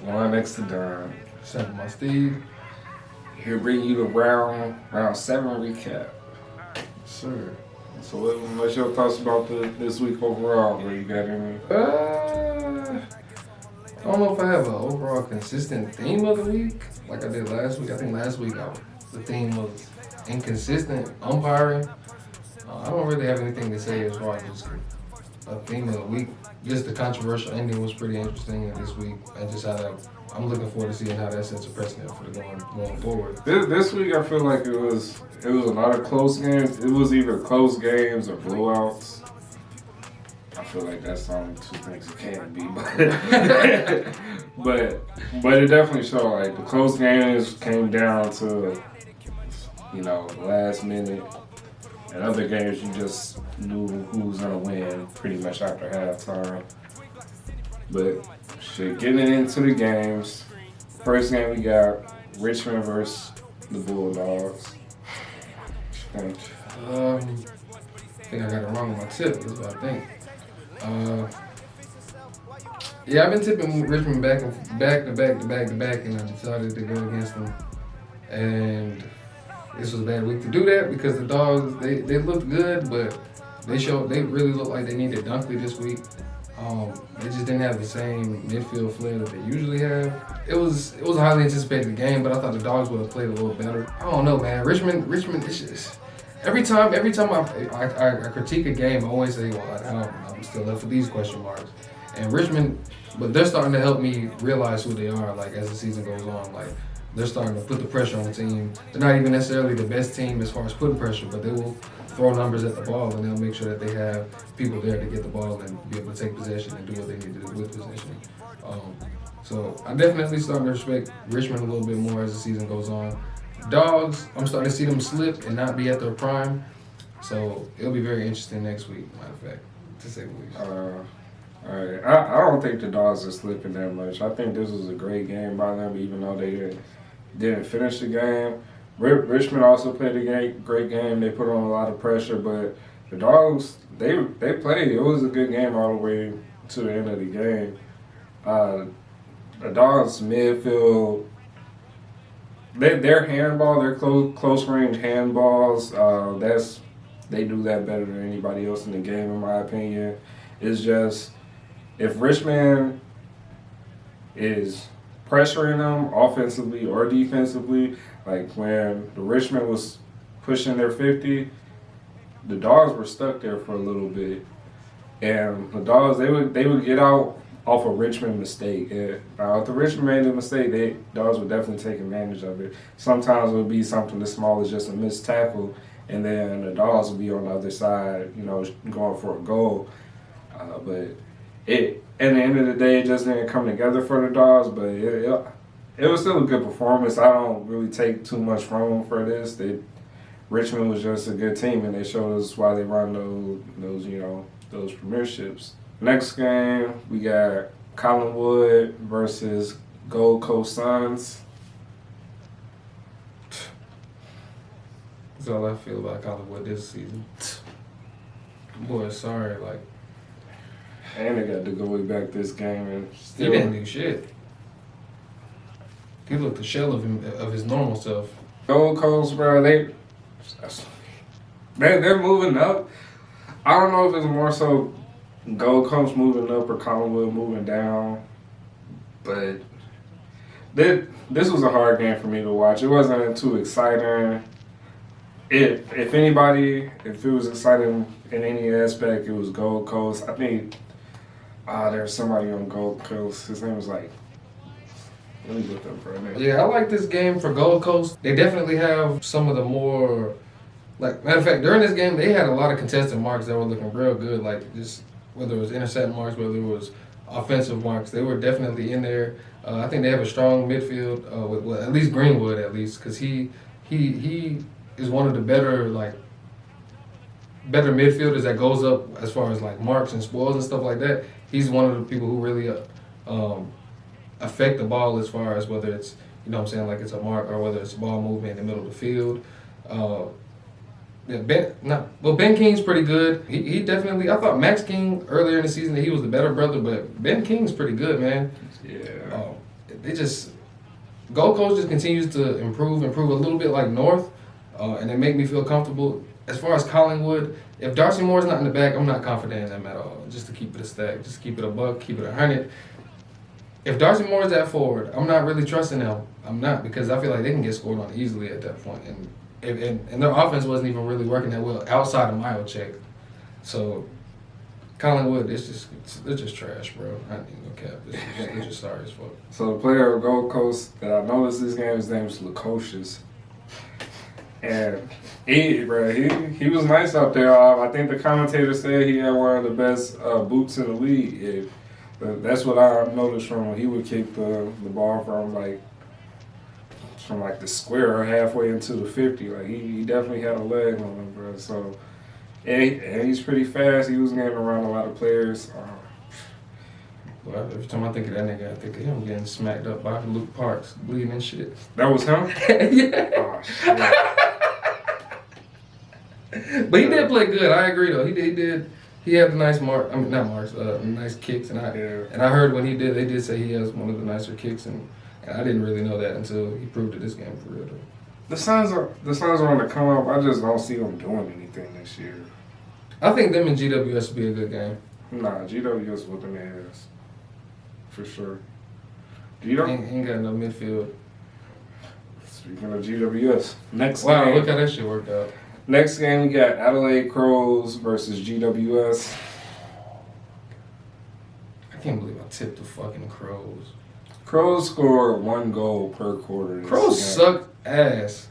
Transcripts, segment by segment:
Juan next to Don. Sent my Steve. Here bring you the round 7 recap. Sure. So what's your thoughts about this week overall? Where you got any? I don't know if I have an overall consistent theme of the week like I did last week. I think last week the theme was inconsistent umpiring. I don't really have anything to say as far as just a theme of the week. Just the controversial ending was pretty interesting this week, and just how that I'm looking forward to seeing how that sets a precedent for the going forward. This week I feel like it was a lot of close games. It was either close games or blowouts. I feel like that's only two things it can be, but it definitely showed like the close games came down to the last minute, and other games you just knew who was gonna win pretty much after halftime. But shit, getting into the games. First game we got Richmond versus the Bulldogs. I think I got it wrong on my tip. That's what I think. Yeah, I've been tipping Richmond back to back, and I decided to go against them. And this was a bad week to do that because the Dogs they looked good, but they really looked like they needed Dunkley this week. They just didn't have the same midfield flair that they usually have. It was a highly anticipated game, but I thought the Dogs would have played a little better. I don't know, man. Richmond, it's just every time I critique a game, I always say, well, I'm still left with these question marks. And Richmond, but they're starting to help me realize who they are. Like as the season goes on, like they're starting to put the pressure on the team. They're not even necessarily the best team as far as putting pressure, but they will throw numbers at the ball, and they'll make sure that they have people there to get the ball and be able to take possession and do what they need to do with possession. So I definitely starting to respect Richmond a little bit more as the season goes on. Dogs, I'm starting to see them slip and not be at their prime. So it'll be very interesting next week, matter of fact, to say the least. All right. I don't think the Dogs are slipping that much. I think this was a great game by them, even though they didn't finish the game. Richmond also played a great game. They put on a lot of pressure, but the Dogs, they played. It was a good game all the way to the end of the game. The Dogs midfield, their handball, their close range handballs, they do that better than anybody else in the game, in my opinion. It's just if Richmond is pressuring them offensively or defensively, like when the Richmond was pushing their 50, the Dogs were stuck there for a little bit, and the Dogs they would get out off a Richmond mistake. And if the Richmond made a mistake, Dogs would definitely take advantage of it. Sometimes it would be something as small as just a missed tackle, and then the Dogs would be on the other side, going for a goal. But at the end of the day, it just didn't come together for the Dogs. But it was still a good performance. I don't really take too much from them for this. Richmond was just a good team, and they showed us why they run those premierships. Next game, we got Collingwood versus Gold Coast Suns. That's all I feel about Collingwood this season. Boy, sorry, And they got to go way back this game, and still he didn't do shit. He looked a shell of his normal self. Gold Coast, bro, they're moving up. I don't know if it's more so Gold Coast moving up or Collingwood moving down, but this was a hard game for me to watch. It wasn't too exciting. If it was exciting in any aspect, it was Gold Coast. I think there's somebody on Gold Coast. His name was let me look up for a minute. Yeah, I like this game for Gold Coast. They definitely have some of the more, matter of fact, during this game, they had a lot of contested marks that were looking real good. Just whether it was intercept marks, whether it was offensive marks, they were definitely in there. I think they have a strong midfield with at least Greenwood, because he is one of the better midfielders that goes up as far as marks and spoils and stuff like that. He's one of the people who really affect the ball as far as whether it's it's a mark or whether it's ball movement in the middle of the field. Ben King's pretty good. He definitely. I thought Max King earlier in the season that he was the better brother, but Ben King's pretty good, man. Yeah. they just Gold Coast just continues to improve a little bit like North, and they make me feel comfortable. As far as Collingwood, if Darcy Moore's not in the back, I'm not confident in them at all. Just to keep it a stack, just keep it a buck, keep it 100. If Darcy Moore's at forward, I'm not really trusting them. I'm not, because I feel like they can get scored on easily at that point. And their offense wasn't even really working that well outside of Mile-Check. So Collingwood, they're just trash, bro. I ain't even gonna cap. They're just sorry as fuck. So the player of Gold Coast that I noticed this game, his name is Lukosius. And he was nice out there. I think the commentator said he had one of the best boots in the league. That's what I noticed from him. He would kick the ball from the square or halfway into the 50. Like he definitely had a leg on him, bro. So and he's pretty fast. He was getting around a lot of players. Well, every time I think of that nigga, I think of him getting smacked up by Luke Parks, bleeding and shit. That was him? Yeah. Oh, shit. But he did play good. I agree though. He did. He had the nice nice kicks, and I heard when they did say he has one of the nicer kicks, and I didn't really know that until he proved it this game for real though. The Suns are on the come up. I just don't see them doing anything this year. I think them and GWS would be a good game. Nah, GWS whooping their ass for sure. Ain't got no midfield. Speaking of GWS, next wow, game. Look how that shit worked out. Next game, we got Adelaide Crows versus GWS. I can't believe I tipped the fucking Crows. Crows scored 1 goal per quarter. Crows suck ass.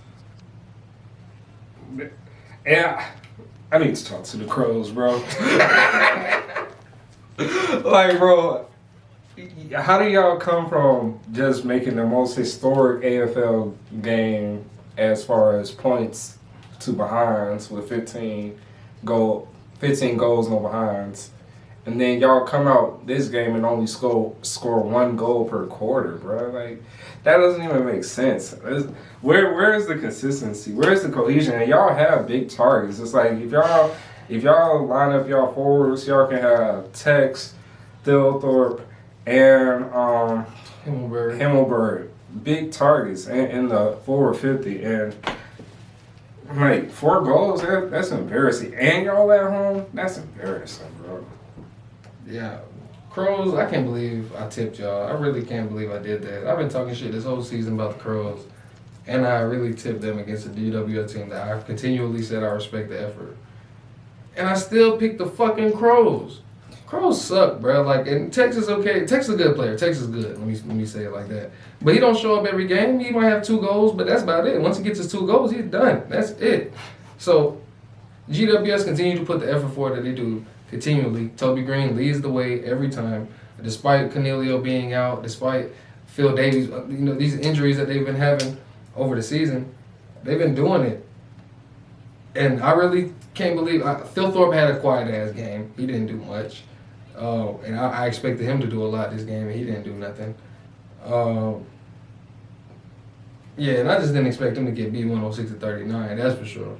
Yeah, I need to talk to the Crows, bro. Like, bro, how do y'all come from just making the most historic AFL game as far as points to behinds with 15 goals, no behinds, and then y'all come out this game and only score 1 goal per quarter, bro? Like, that doesn't even make sense. Where is the consistency? Where's the cohesion? And y'all have big targets. It's like if y'all line up y'all forwards, y'all can have Tex, Thilthorpe, and Himmelberg, big targets in the forward 50, and like 4 goals, that's embarrassing. And y'all at home, that's embarrassing, bro. Yeah. Crows, I can't believe I tipped y'all. I really can't believe I did that. I've been talking shit this whole season about the Crows, and I really tipped them against the DWS team that I've continually said I respect the effort. And I still picked the fucking Crows. Crows suck, bro. Like, and Tex is okay. Tex is a good player. Tex is good. Let me say it like that. But he don't show up every game. He might have 2 goals, but that's about it. Once he gets his 2 goals, he's done. That's it. So GWS continue to put the effort forward that they do continually. Toby Green leads the way every time, despite Cornelio being out, despite Phil Davies, these injuries that they've been having over the season. They've been doing it. And I really can't believe Phil Thorpe had a quiet ass game. He didn't do much. And I expected him to do a lot this game, and he didn't do nothing. Yeah, and I just didn't expect him to get beat 106-39, that's for sure.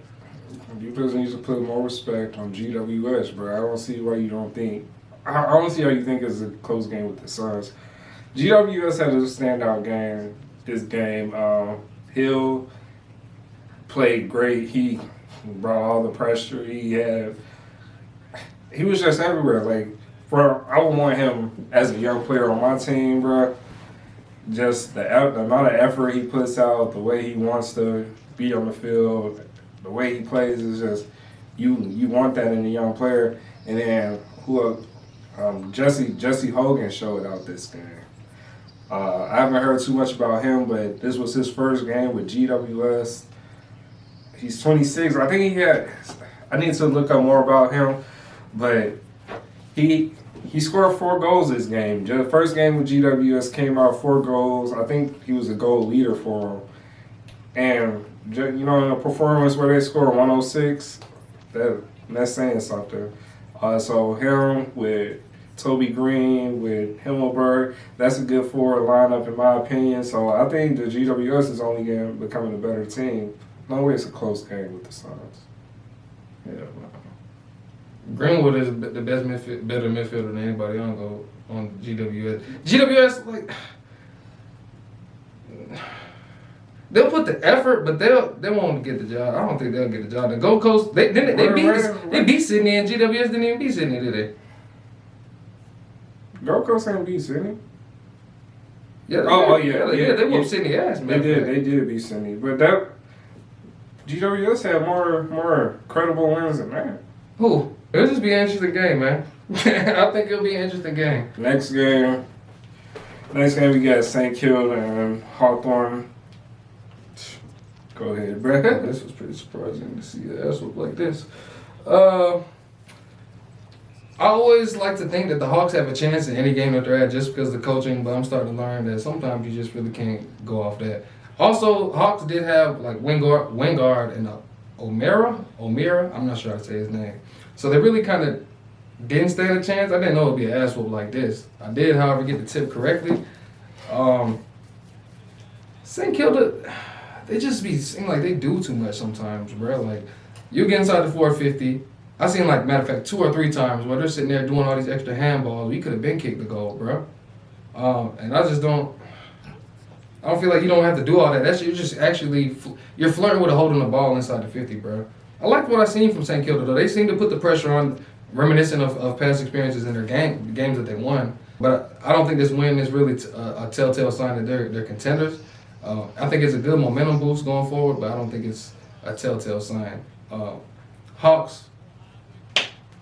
You just need to put more respect on GWS, bro. I don't see why you don't think. I don't see how you think it's a close game with the Suns. GWS had a standout game this game. Hill played great. He brought all the pressure. He was just everywhere. Like, bro, I would want him as a young player on my team, bro. Just the amount of effort he puts out, the way he wants to be on the field, the way he plays is just you want that in a young player. And then Jesse Hogan showed out this game. I haven't heard too much about him, but this was his first game with GWS. He's 26. I think I need to look up more about him, but he scored 4 goals this game. The first game with GWS came out 4 goals. I think he was a goal leader for him. And in a performance where they score 106, that's saying something. So him with Toby Green, with Himmelberg, that's a good forward lineup in my opinion. So I think the GWS is only becoming a better team. No way it's a close game with the Suns. Yeah. Greenwood is the better midfielder than anybody on GWS. GWS, like, They'll put the effort, but they won't get the job. I don't think they'll get the job. The Gold Coast, they beat Sydney, and GWS didn't even beat Sydney, did they? Gold Coast ain't beat Sydney. Yeah. They whooped Sydney ass, man. They did beat Sydney, but that GWS had more credible wins than that. Who? It'll just be an interesting game, man. I think it'll be an interesting game. Next game we got St. Kilda and Hawthorn. Go ahead, Brett. This was pretty surprising to see the ass look like this. I always like to think that the Hawks have a chance in any game that they're at just because of the coaching, but I'm starting to learn that sometimes you just really can't go off that. Also, Hawks did have like Wingard and O'Meara. I'm not sure how to say his name. So they really kind of didn't stand a chance. I didn't know it would be an ass whoop like this. I did, however, get the tip correctly. St. Kilda, they just seem like they do too much sometimes, bro. Like, you get inside the 450. I seen, like, matter of fact, 2 or 3 times where they're sitting there doing all these extra handballs. We could have been kicked the goal, bro. And I don't feel like you don't have to do all that. You're just actually, you're flirting with holding the ball inside the 50, bro. I liked what I seen from St. Kilda, though. They seem to put the pressure on, reminiscent of past experiences in their games that they won. But I don't think this win is really a telltale sign that they're contenders. I think it's a good momentum boost going forward, but I don't think it's a telltale sign. Hawks,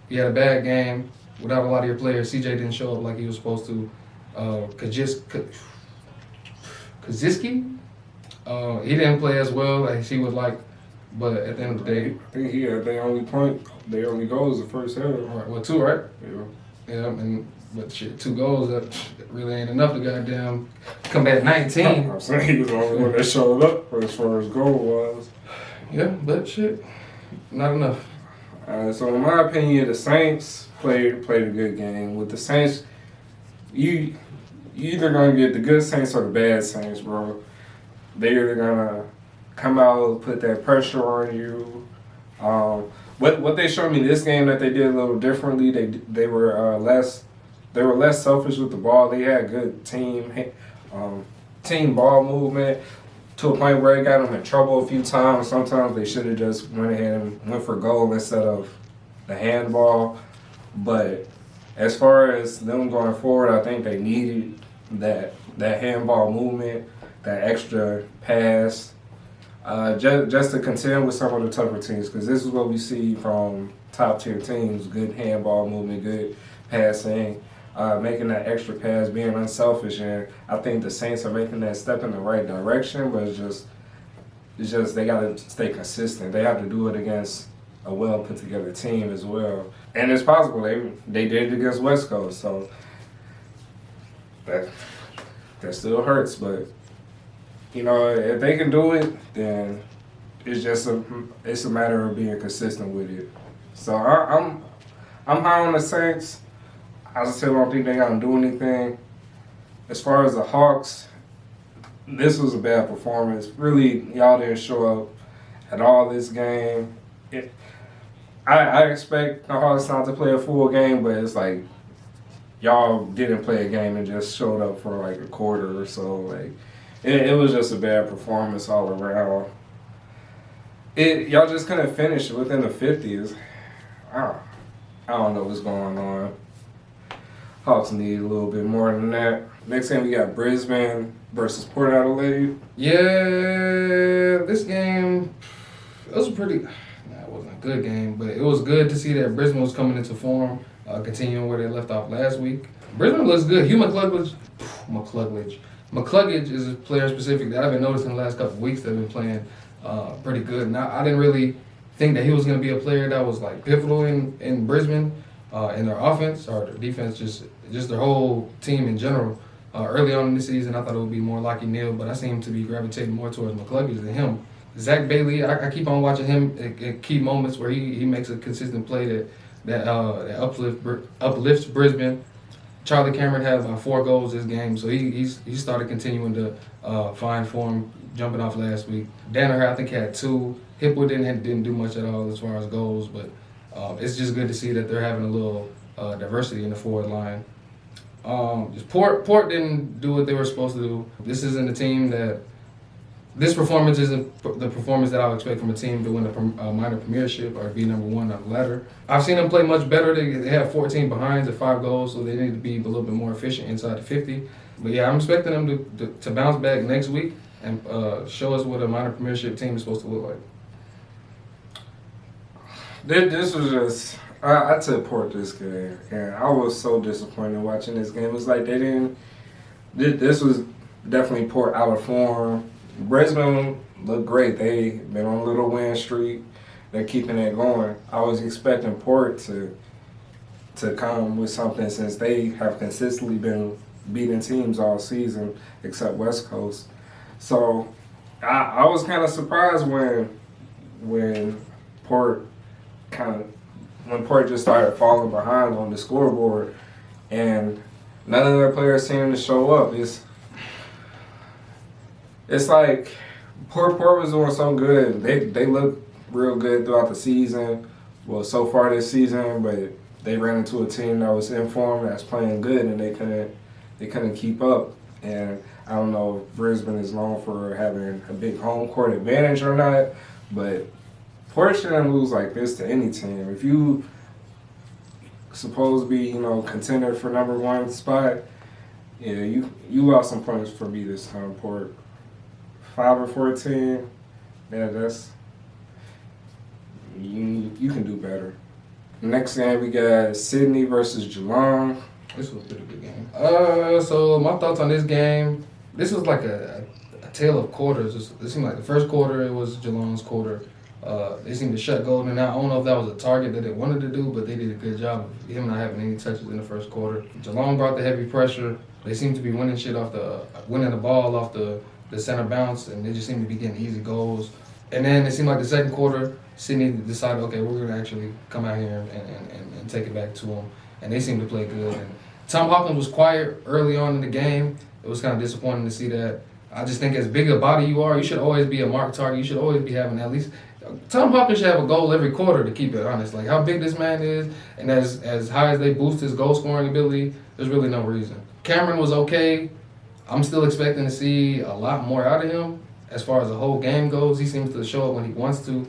you had a bad game without a lot of your players. CJ didn't show up like he was supposed to. Kaziski, he didn't play as well as he would like, but at the end of the day, I think he had their only goals the first half. Right, well, 2, right? Yeah. But shit, 2 goals, that really ain't enough to goddamn come back 19. I'm saying he was the only one that showed up as far as goal was. Yeah, but shit, not enough. So in my opinion, the Saints played a good game. With the Saints, you either gonna get the good Saints or the bad Saints, bro. They're either gonna come out, put that pressure on you. What they showed me this game that they did a little differently. They were less selfish with the ball. They had good team ball movement to a point where it got them in trouble a few times. Sometimes they should have just went ahead and went for goal instead of the handball. But as far as them going forward, I think they needed that handball movement, that extra pass, just to contend with some of the tougher teams. Because this is what we see from top tier teams: good handball movement, good passing. Making that extra pass, being unselfish, and I think the Saints are making that step in the right direction. But it's just they got to stay consistent. They have to do it against a well put together team as well, and it's possible they did it against West Coast, so that still hurts. But you know, if they can do it, then it's a matter of being consistent with it. So I'm high on the Saints. I still don't think they're going to do anything. As far as the Hawks, this was a bad performance. Really, y'all didn't show up at all this game. I expect the Hawks not to play a full game, but it's like y'all didn't play a game and just showed up for like a quarter or so. Like it was just a bad performance all around. Y'all just couldn't finish within the 50s. I don't know what's going on. Hawks need a little bit more than that. Next game we got Brisbane versus Port Adelaide. Yeah, this game, it was it wasn't a good game, but it was good to see that Brisbane was coming into form, continuing where they left off last week. Brisbane looks good. Hugh McCluggage is a player specific that I've been noticing the last couple of weeks that have been playing pretty good. Now, I didn't really think that he was going to be a player that was like pivotal in Brisbane. In their offense or their defense, just their whole team in general. Early on in the season, I thought it would be more Lockie Neal, but I seem to be gravitating more towards McCluggage than him. Zach Bailey, I keep on watching him at key moments where he makes a consistent play that uplifts Brisbane. Charlie Cameron had 4 goals this game, so he started continuing to find form, jumping off last week. Danaher, I think, had 2. Hipwood didn't do much at all as far as goals, but it's just good to see that they're having a little diversity in the forward line. Just Port didn't do what they were supposed to do. This isn't a team that. This performance isn't the performance that I would expect from a team to win a minor premiership or be number one on the ladder. I've seen them play much better. They have 14 behinds at 5 goals, so they need to be a little bit more efficient inside the 50. But yeah, I'm expecting them to bounce back next week and show us what a minor premiership team is supposed to look like. This was just, I took Port this game, and I was so disappointed watching this game. It's like they didn't, this was definitely Port out of form. Brisbane looked great. They've been on a little win streak. They're keeping it going. I was expecting Port to come with something since they have consistently been beating teams all season except West Coast. So I was kind of surprised when Port just started falling behind on the scoreboard and none of their players seemed to show up. It's like Port was doing so good. They looked real good throughout the season. Well, so far this season, but they ran into a team that was in form, that's playing good, and they couldn't keep up. And I don't know if Brisbane is known for having a big home court advantage or not, but Port shouldn't lose like this to any team. If you supposed to be, contender for number 1 spot, yeah, you lost some points for me this time, Port. 5-14, yeah, that's you can do better. Next game we got Sydney versus Geelong. This was a pretty good game. So my thoughts on this game. This was like a tale of quarters. It seemed like the first quarter it was Geelong's quarter. They seemed to shut Golden out. I don't know if that was a target that they wanted to do, but they did a good job of him not having any touches in the first quarter. Geelong brought the heavy pressure. They seemed to be winning the ball off the center bounce, and they just seemed to be getting easy goals. And then it seemed like the second quarter, Sydney decided, okay, we're going to actually come out here and take it back to them. And they seemed to play good. And Tom Hawthorn was quiet early on in the game. It was kind of disappointing to see that. I just think as big a body you are, you should always be a marked target. You should always be having at least Tom Hawkins should have a goal every quarter, to keep it honest. Like how big this man is, and as high as they boost his goal scoring ability, there's really no reason. Cameron was okay. I'm still expecting to see a lot more out of him as far as the whole game goes. He seems to show up when he wants to.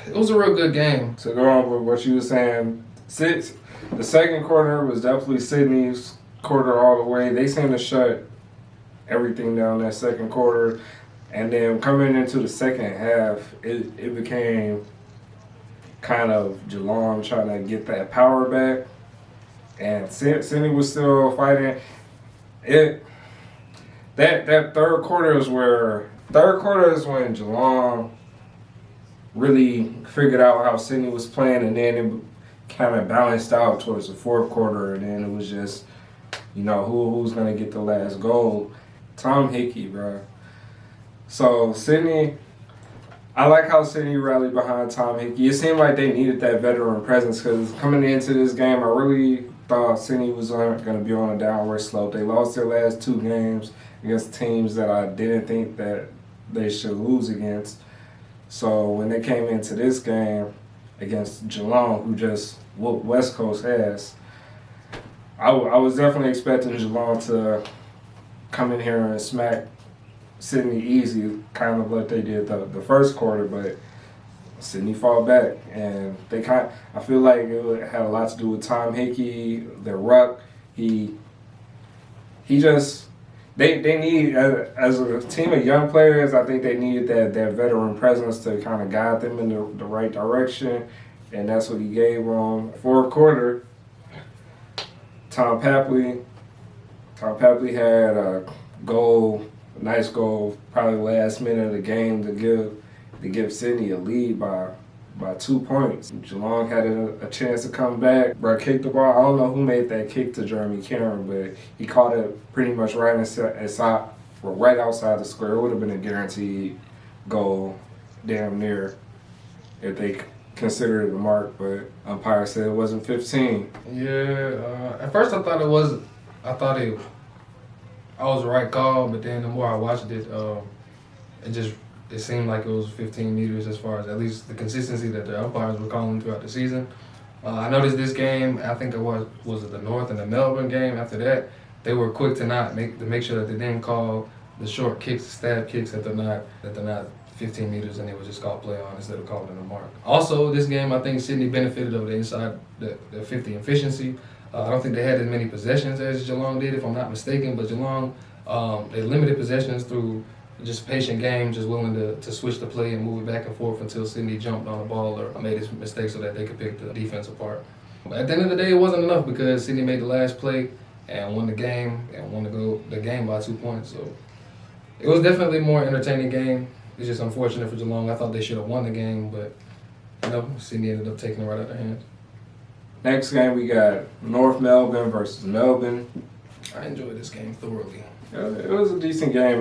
It was a real good game. To go on with what you were saying, the second quarter was definitely Sydney's quarter all the way. They seemed to shut everything down that second quarter. And then coming into the second half, it became kind of Geelong trying to get that power back. And Sydney was still fighting. That third quarter is when Geelong really figured out how Sydney was playing, and then it kind of balanced out towards the fourth quarter, and then it was just, who's going to get the last goal. Tom Hickey, bro. So Sydney, I like how Sydney rallied behind Tom Hickey. It seemed like they needed that veteran presence because coming into this game, I really thought Sydney was going to be on a downward slope. They lost their last 2 games against teams that I didn't think that they should lose against. So when they came into this game against Geelong, who just whooped West Coast ass, I was definitely expecting Geelong to come in here and smack Sydney easy, kind of like they did the first quarter, but Sydney fought back, and I feel like it had a lot to do with Tom Hickey, their ruck. They need, as a team of young players, I think they needed that veteran presence to kind of guide them in the right direction, and that's what he gave them. Fourth quarter, Tom Papley had a nice goal, probably last minute of the game to give Sydney a lead by 2 points. Geelong had a chance to come back. Bro kicked the ball. I don't know who made that kick to Jeremy Cameron, but he caught it pretty much right outside the square. It would have been a guaranteed goal, damn near, if they considered it a mark, but umpire said it wasn't 15. Yeah, at first I thought it was the right call, but then the more I watched it, it seemed like it was 15 meters as far as at least the consistency that the umpires were calling throughout the season. I noticed this game, I think it was it the North and the Melbourne game after that, they were quick to make sure that they didn't call the short kicks, stab kicks that they're not 15 meters, and they would just call play on instead of calling a mark. Also, this game, I think Sydney benefited of the inside the 50 efficiency. I don't think they had as many possessions as Geelong did, if I'm not mistaken, but Geelong, they limited possessions through just patient game, just willing to switch the play and move it back and forth until Sydney jumped on the ball or made his mistake so that they could pick the defense apart. But at the end of the day, it wasn't enough because Sydney made the last play and won the game and won the game by 2 points. So it was definitely a more entertaining game. It's just unfortunate for Geelong. I thought they should have won the game, but Sydney ended up taking it right out of their hands. Next game, we got North Melbourne versus Melbourne. I enjoyed this game thoroughly. It was a decent game.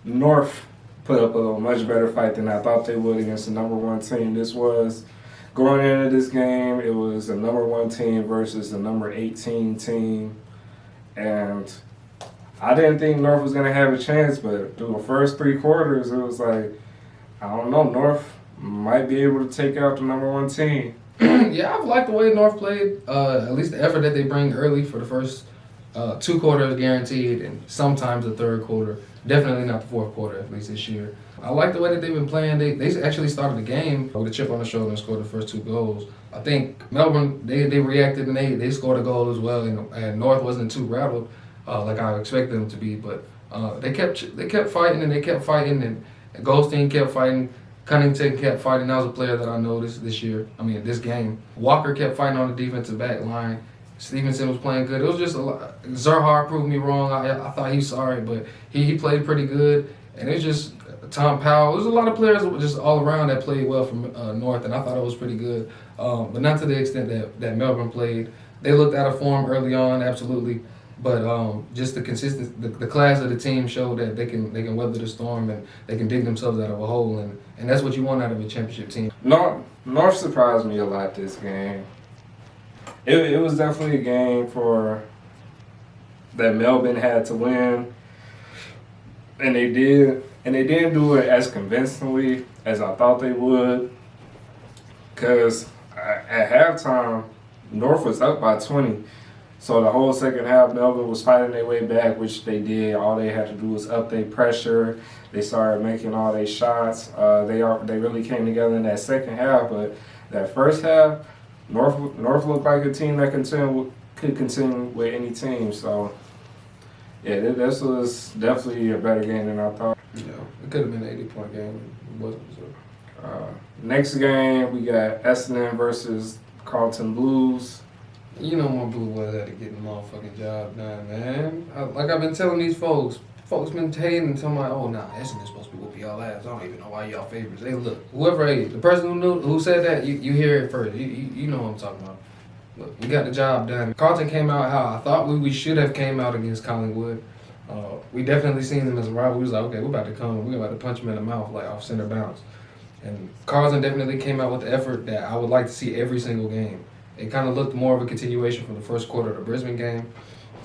North put up a much better fight than I thought they would against the number one team. This was, going into this game, it was the number one team versus the number 18 team. And I didn't think North was going to have a chance, but through the first 3 quarters, it was like, I don't know, North might be able to take out the number one team. Yeah, I've liked the way North played. At least the effort that they bring early for the first 2 quarters guaranteed, and sometimes the 3rd quarter. Definitely not the 4th quarter, at least this year. I like the way that they've been playing. They actually started the game with a chip on the shoulder and scored the first 2 goals. I think Melbourne, they reacted and they scored a goal as well, and North wasn't too rattled like I expected them to be, but they kept fighting and Goldstein kept fighting. Cunnington kept fighting. That was a player that I noticed this game. Walker kept fighting on the defensive back line. Stevenson was playing good. It was just a lot. Zerhar proved me wrong. I thought he was sorry, but he played pretty good. And it was just Tom Powell. There's a lot of players just all around that played well from North, and I thought it was pretty good. But not to the extent that Melbourne played. They looked out of form early on, absolutely. But just the consistency, the class of the team showed that they can weather the storm and they can dig themselves out of a hole, and that's what you want out of a championship team. North surprised me a lot this game. It was definitely a game that Melbourne had to win, and they did, and they didn't do it as convincingly as I thought they would. Because at halftime, North was up by 20. So the whole second half, Melbourne was fighting their way back, which they did. All they had to do was up their pressure. They started making all their shots. They really came together in that second half. But that first half, North looked like a team that could contend with any team. So yeah, this was definitely a better game than I thought. Yeah, it could have been an 80-point game. It wasn't. So. Next game, we got Essendon versus Carlton Blues. You know my Blue Boys had to get the motherfucking job done, man. Like I've been telling these folks been hating and telling me, oh, nah, Essendon's supposed to be whooping y'all ass. I don't even know why y'all favorites. Hey, look, the person who said that, you hear it first. You know what I'm talking about. Look, we got the job done. Carlton came out how I thought we should have came out against Collingwood. We definitely seen them as a rival. We was like, okay, we're about to come. We're about to punch them in the mouth, like off center bounce. And Carlton definitely came out with the effort that I would like to see every single game. It kind of looked more of a continuation from the first quarter of the Brisbane game.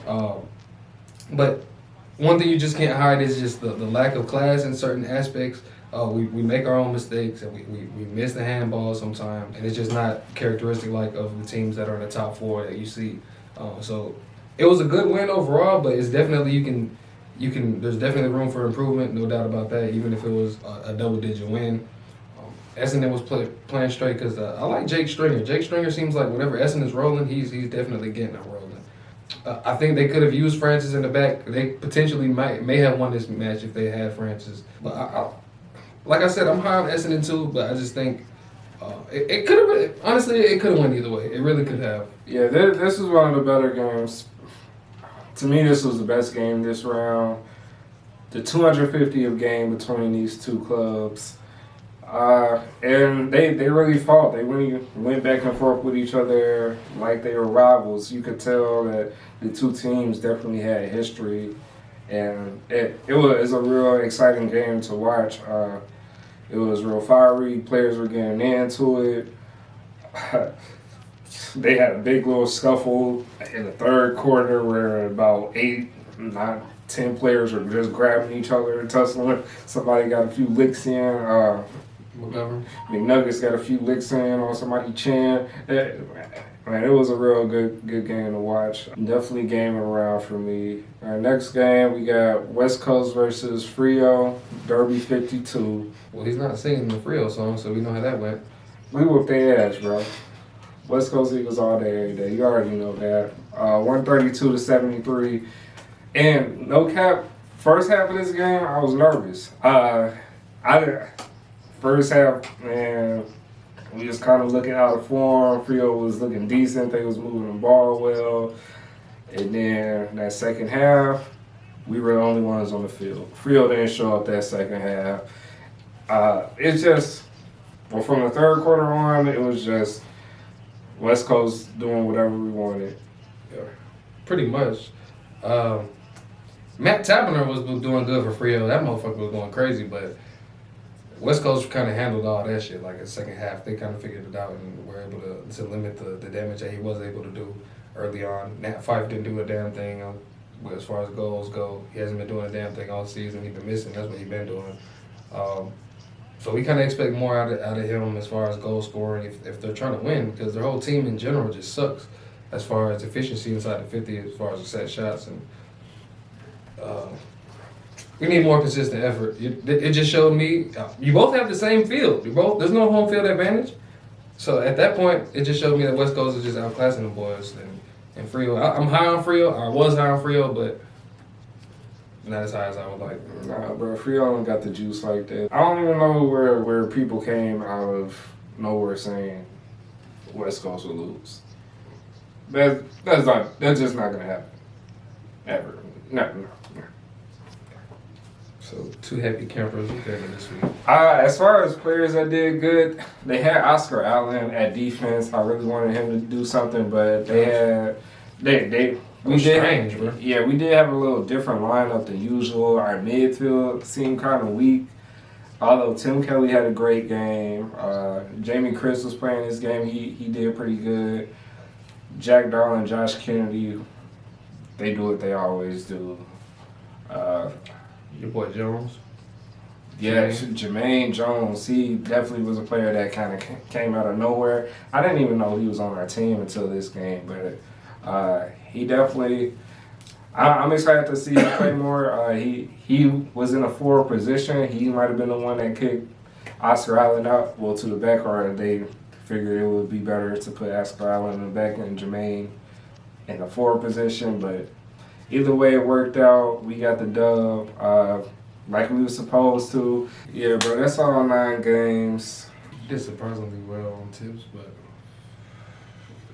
But one thing you just can't hide is just the lack of class in certain aspects. We make our own mistakes, and we miss the handball sometimes, and it's just not characteristic of the teams that are in the top 4 that you see. So it was a good win overall, but it's definitely there's definitely room for improvement, no doubt about that, even if it was a double-digit win. Essendon was playing straight because I like Jake Stringer. Jake Stringer seems like whenever Essendon's rolling, he's definitely getting it rolling. I think they could have used Francis in the back. They potentially may have won this match if they had Francis. But like I said, I'm high on Essendon too, but I just think it could have, honestly, it could have went either way. It really could have. Yeah, this is one of the better games. To me, this was the best game this round. The 250th game between these two clubs. And they really fought. They went back and forth with each other like they were rivals. You could tell that the two teams definitely had a history, and it was a real exciting game to watch. It was real fiery. Players were getting into it. They had a big little scuffle in the third quarter where about 8, 9, 10 players were just grabbing each other and tussling. Somebody got a few licks in. Whatever. McNuggets got a few licks in on somebody's chin. Man, it was a real good game to watch. Definitely game around for me. Our next game, we got West Coast versus Frio, Derby 52. Well, he's not singing the Frio song, so we know how that went. We whooped their ass, bro. West Coast Eagles all day, every day. You already know that. 132-73. And no cap, first half of this game, I was nervous. First half, man, we just kind of looking out of form. Frio was looking decent. They was moving the ball well. And then that second half, we were the only ones on the field. Frio didn't show up that second half. It's just, well, from the third quarter on, it was just West Coast doing whatever we wanted. Yeah. Pretty much. Matt Taberner was doing good for Frio. That motherfucker was going crazy, but West Coast kind of handled all that shit. Like in the second half, they kind of figured it out and were able to limit the damage that he was able to do early on. Nat Fife didn't do a damn thing as far as goals go. He hasn't been doing a damn thing all season. He's been missing. That's what he's been doing. So we kind of expect more out of him as far as goal scoring if they're trying to win, because their whole team in general just sucks as far as efficiency inside the 50, as far as set shots. And we need more consistent effort. It just showed me, you both have the same field. There's no home field advantage. So at that point, it just showed me that West Coast is just outclassing the boys. And Frio, I'm high on Frio. I was high on Frio, but not as high as I would like. Nah, bro, Frio don't got the juice like that. I don't even know where people came out of nowhere saying West Coast will lose. That's just not gonna happen. Ever. No. So, two happy campers with that this week. As far as players that did good, they had Oscar Allen at defense. I really wanted him to do something, but we did have a little different lineup than usual. Our midfield seemed kind of weak. Although Tim Kelly had a great game. Jamie Chris was playing his game. He did pretty good. Jack Darling, Josh Kennedy, they do what they always do. Your boy Jones. Yeah, Jermaine Jones, he definitely was a player that kind of came out of nowhere. I didn't even know he was on our team until this game, but he definitely, I'm excited to see him play more. He was in a forward position. He might have been the one that kicked Oscar Allen out, well, to the back, or they figured it would be better to put Oscar Allen in the back and Jermaine in the forward position, but either way it worked out. We got the dub like we were supposed to. Yeah, bro, that's all 9 games. Did surprisingly well on tips, but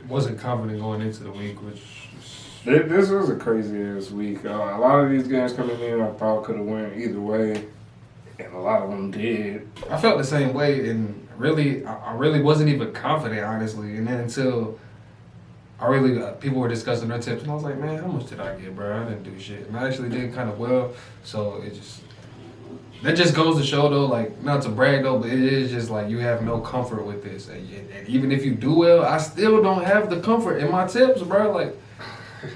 wasn't confident going into the week, which... This was a crazy-ass week. A lot of these games coming in I thought could have went either way, and a lot of them did. I felt the same way, and really, I really wasn't even confident, honestly. And then until people were discussing their tips, and I was like, man, how much did I get, bro? I didn't do shit. And I actually did kind of well, so that just goes to show, though, like, not to brag, though, but it is just like you have no comfort with this. And even if you do well, I still don't have the comfort in my tips, bro. Like,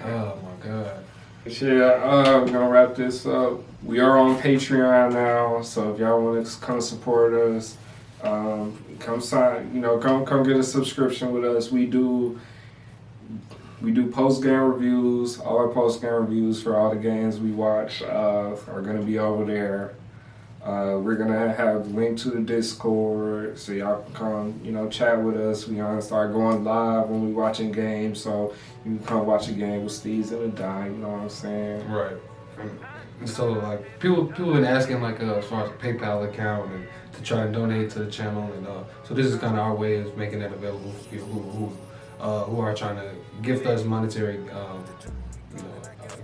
oh, my God. Yeah, we're going to wrap this up. We are on Patreon now, so if y'all want to come support us, come get a subscription with us. We do post-game reviews. All our post-game reviews for all the games we watch are going to be over there. We're going to have a link to the Discord so y'all can come, chat with us. We're going to start going live when we're watching games, so you can come watch a game with STEEZ and TheDon, you know what I'm saying? Right. And so, like, people been asking, like, as far as a PayPal account and to try and donate to the channel. And so this is kind of our way of making that available for people who are trying to gift us monetary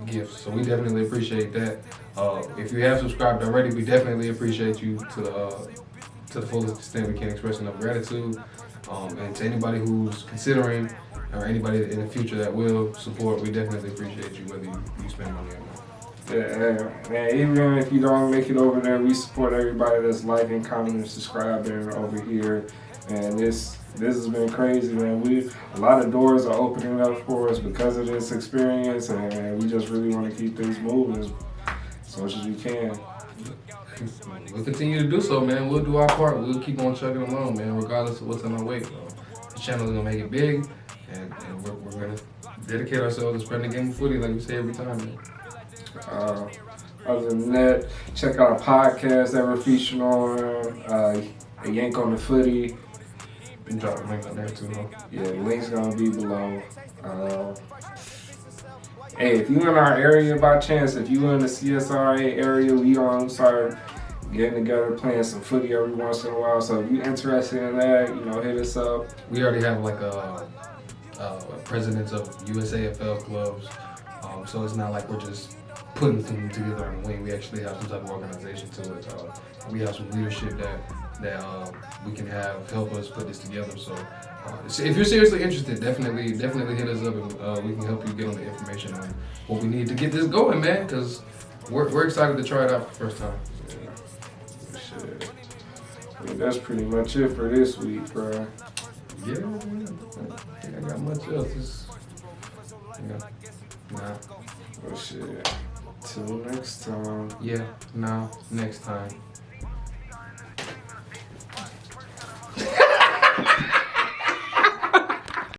gifts. So we definitely appreciate that. If you have subscribed already, we definitely appreciate you to the fullest extent we can, express enough gratitude. And to anybody who's considering, or anybody in the future that will support, we definitely appreciate you, whether you spend money or not. Yeah, man, even if you don't make it over there, we support everybody that's liking, commenting, and subscribing over here. And this has been crazy, man. A lot of doors are opening up for us because of this experience, and we just really want to keep things moving as much as we can. We'll continue to do so, man. We'll do our part. We'll keep on chugging along, man, regardless of what's on our way. The channel is going to make it big, and we're gonna dedicate ourselves to spreading the game of footy like we say every time, man. Other than that, check out our podcast that we're featuring on. A Yank on the Footy. And drop a link on there too, huh? Yeah, the link's gonna be below. Hey, if you in our area by chance, if you in the CSRA area, we on start getting together, playing some footy every once in a while. So if you're interested in that, hit us up. We already have like a presidents of USAFL clubs, so it's not like we're just putting them together on a wing. We actually have some type of organization to it. We have some leadership that we can have help us put this together. So if you're seriously interested, definitely hit us up, and we can help you get on the information on what we need to get this going, man. Because we're excited to try it out for the first time. Yeah, shit. I mean, that's pretty much it for this week, bro. Yeah, man. I think I got much else. Nah. Well, shit. Till next time. Yeah, nah. Next time.